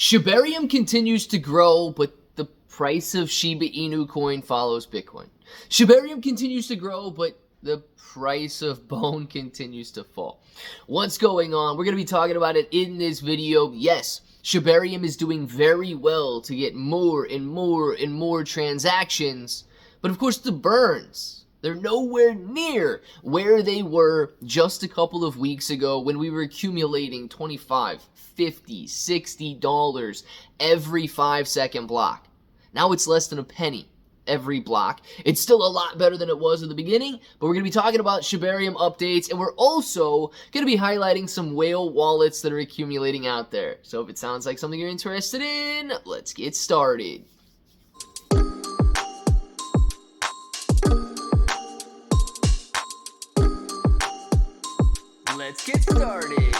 Shibarium continues to grow, but the price of Shiba Inu Coin follows Bitcoin. Shibarium continues to grow, but the price of Bone continues to fall. What's going on? We're going to be talking about it in this video. Yes, Shibarium is doing very well to get more and more and more transactions, but of course the burns, they're nowhere near where they were just a couple of weeks ago when we were accumulating $25, $50, $60 every 5-second block. Now it's less than a penny every block. It's still a lot better than it was at the beginning, but we're going to be talking about Shibarium updates, and we're also going to be highlighting some whale wallets that are accumulating out there. So if it sounds like something you're interested in, let's get started. Let's get started.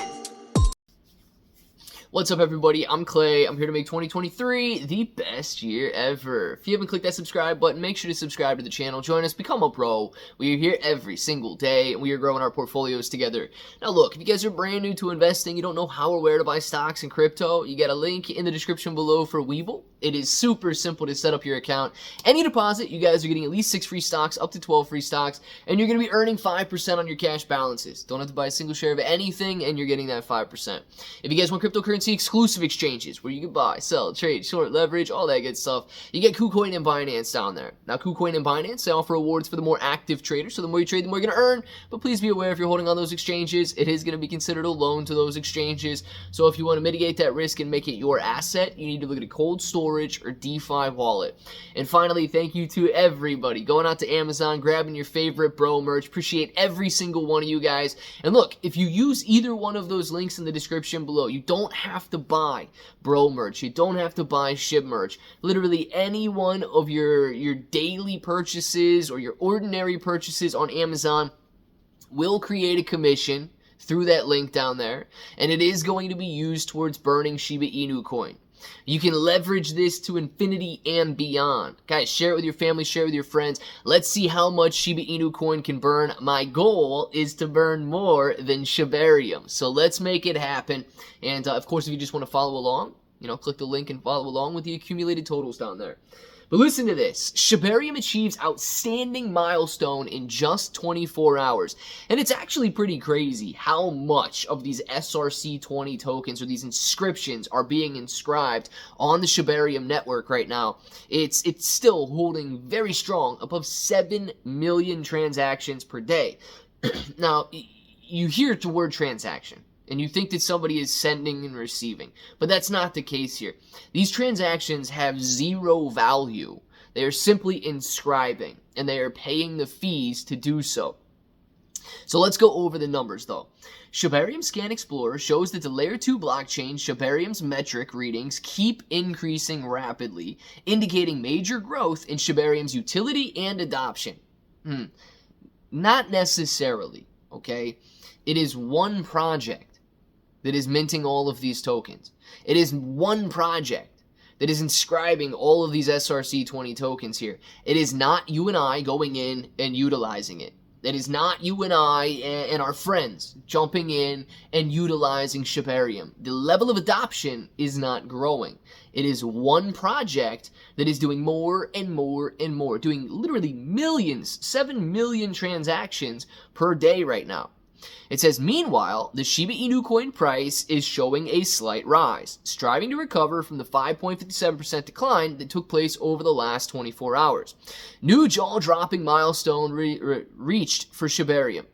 What's up, everybody? I'm Clay. I'm here to make 2023 the best year ever. If you haven't clicked that subscribe button, make sure to subscribe to the channel. Join us, become a pro. We are here every single day, and we are growing our portfolios together. Now, look, if you guys are brand new to investing, you don't know how or where to buy stocks and crypto, you got a link in the description below for Webull. It is super simple to set up your account. Any deposit, you guys are getting at least 6 free stocks, up to 12 free stocks, and you're going to be earning 5% on your cash balances. Don't have to buy a single share of anything, and you're getting that 5%. If you guys want cryptocurrency exclusive exchanges where you can buy, sell, trade, short, leverage, all that good stuff, you get KuCoin and Binance down there. Now, KuCoin and Binance, they offer rewards for the more active traders, so the more you trade, the more you're going to earn, but please be aware if you're holding on those exchanges, it is going to be considered a loan to those exchanges, so if you want to mitigate that risk and make it your asset, you need to look at a cold storage or DeFi wallet. And finally, thank you to everybody going out to Amazon, grabbing your favorite bro merch. Appreciate every single one of you guys. And look, if you use either one of those links in the description below, you don't have to buy bro merch. You don't have to buy SHIB merch. Literally any one of your daily purchases or your ordinary purchases on Amazon will create a commission through that link down there, and it is going to be used towards burning Shiba Inu Coin. You can leverage this to infinity and beyond. Guys, share it with your family, share it with your friends. Let's see how much Shiba Inu Coin can burn. My goal is to burn more than Shibarium. So let's make it happen. And of course, if you just want to follow along, click the link and follow along with the accumulated totals down there. But listen to this. Shibarium achieves outstanding milestone in just 24 hours. And it's actually pretty crazy how much of these SRC20 tokens or these inscriptions are being inscribed on the Shibarium network right now. It's still holding very strong, above 7 million transactions per day. Now, you hear the word transaction, and you think that somebody is sending and receiving. But that's not the case here. These transactions have zero value. They are simply inscribing, and they are paying the fees to do so. So let's go over the numbers, though. Shibarium Scan Explorer shows that the Layer 2 blockchain, Shibarium's metric readings keep increasing rapidly, indicating major growth in Shibarium's utility and adoption. Not necessarily, okay? It is one project that is minting all of these tokens. It is one project that is inscribing all of these SRC20 tokens here. It is not you and I going in and utilizing it. It is not you and I and our friends jumping in and utilizing Shibarium. The level of adoption is not growing. It is one project that is doing more and more and more, doing literally millions, 7 million transactions per day right now. It says, meanwhile, the Shiba Inu Coin price is showing a slight rise, striving to recover from the 5.57% decline that took place over the last 24 hours. New jaw-dropping milestone reached for Shibarium.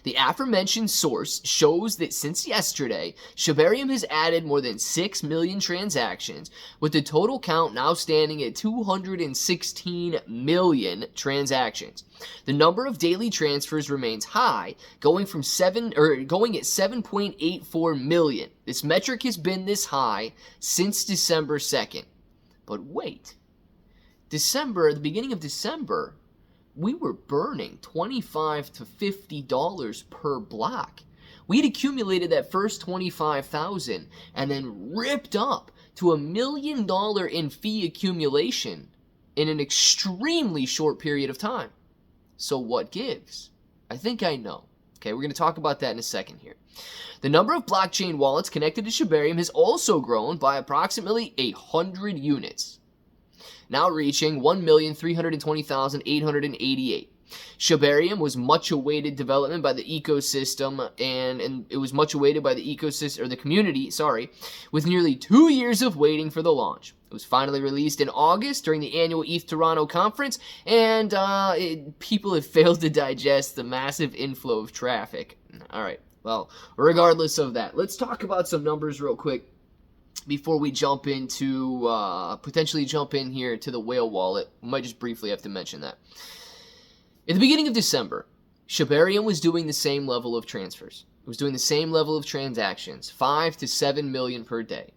The aforementioned source shows that since yesterday, Shibarium has added more than 6 million transactions, with the total count now standing at 216 million transactions. The number of daily transfers remains high, going at 7.84 million. This metric has been this high since December 2nd. But wait, the beginning of December, we were burning $25 to $50 per block. We had accumulated that first $25,000 and then ripped up to $1 million in fee accumulation in an extremely short period of time. So what gives? I think I know. Okay, we're going to talk about that in a second here. The number of blockchain wallets connected to Shibarium has also grown by approximately 100 units, now reaching 1,320,888. Shibarium was much awaited development by the ecosystem, and it was much awaited by the ecosystem, or the community, with nearly 2 years of waiting for the launch. It was finally released in August during the annual ETH Toronto conference, and people have failed to digest the massive inflow of traffic. All right, well, regardless of that, let's talk about some numbers real quick before we jump into, potentially jump in here to the whale wallet. We might just briefly have to mention that. At the beginning of December, Shibarium was doing the same level of transfers. It was doing the same level of transactions, 5 to 7 million per day.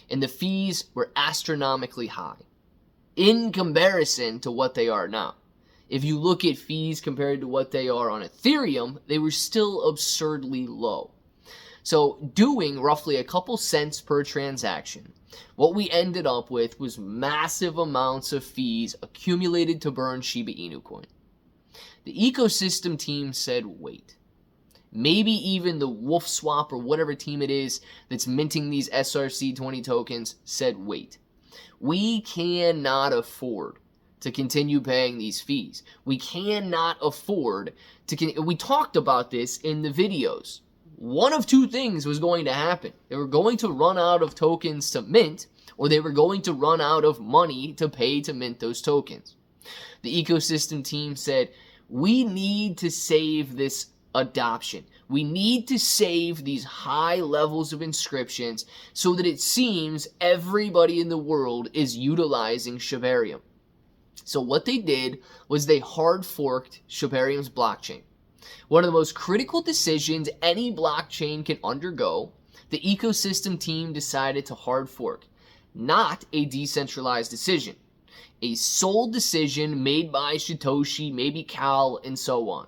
And the fees were astronomically high in comparison to what they are now. If you look at fees compared to what they are on Ethereum, they were still absurdly low. So doing roughly a couple cents per transaction, what we ended up with was massive amounts of fees accumulated to burn Shiba Inu Coin. The ecosystem team said, wait. Maybe even the Wolf Swap or whatever team it is that's minting these SRC20 tokens said, wait. We cannot afford to continue paying these fees. We cannot afford to... We talked about this in the videos. One of two things was going to happen. They were going to run out of tokens to mint, or they were going to run out of money to pay to mint those tokens. The ecosystem team said, we need to save this adoption. We need to save these high levels of inscriptions so that it seems everybody in the world is utilizing Shibarium. So what they did was they hard forked Shibarium's blockchain. One of the most critical decisions any blockchain can undergo, the ecosystem team decided to hard fork. Not a decentralized decision. A sole decision made by Satoshi, maybe Cal, and so on.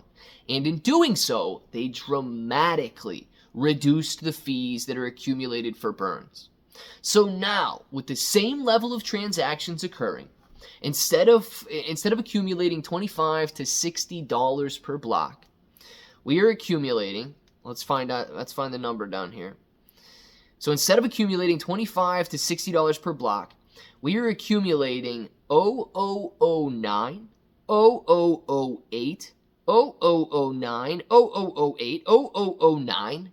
And in doing so, they dramatically reduced the fees that are accumulated for burns. So now, with the same level of transactions occurring, instead of accumulating $25 to $60 per block, we are accumulating, let's find the number down here. So instead of accumulating $25 to $60 per block, we are accumulating 0009, 0008, 0009, 0008, 0009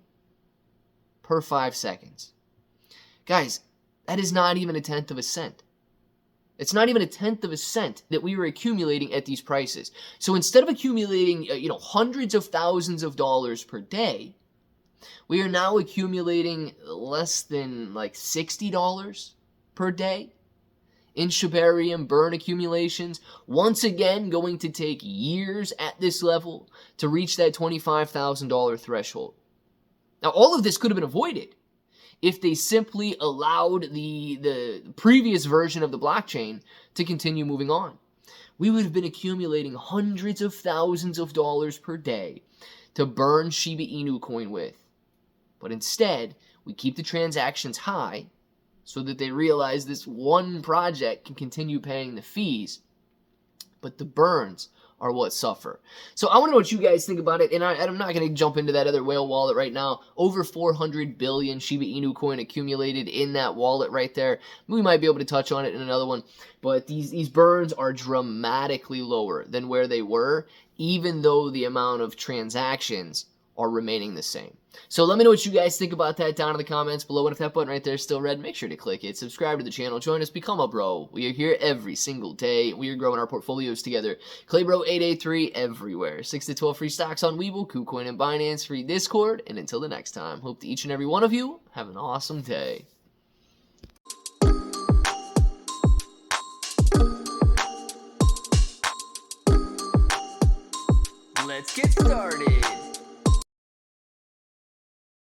per 5 seconds. Guys, that is not even a tenth of a cent. It's not even a tenth of a cent that we were accumulating at these prices. So instead of accumulating, hundreds of thousands of dollars per day, we are now accumulating less than like $60 per day in Shibarium burn accumulations. Once again, going to take years at this level to reach that $25,000 threshold. Now, all of this could have been avoided if they simply allowed the previous version of the blockchain to continue moving on. We would have been accumulating hundreds of thousands of dollars per day to burn Shiba Inu Coin with. But instead, we keep the transactions high so that they realize this one project can continue paying the fees, but the burns are what suffer. So I want to know what you guys think about it, and I'm not going to jump into that other whale wallet right now. Over 400 billion Shiba Inu Coin accumulated in that wallet right there. We might be able to touch on it in another one, but these burns are dramatically lower than where they were, even though the amount of transactions are remaining the same. So let me know what you guys think about that down in the comments below. And if that button right there is still red, make sure to click it. Subscribe to the channel. Join us. Become a bro. We are here every single day. We are growing our portfolios together. Claybro883 everywhere. 6 to 12 free stocks on Webull, KuCoin, and Binance. Free Discord. And until the next time, hope that each and every one of you have an awesome day. Let's get started.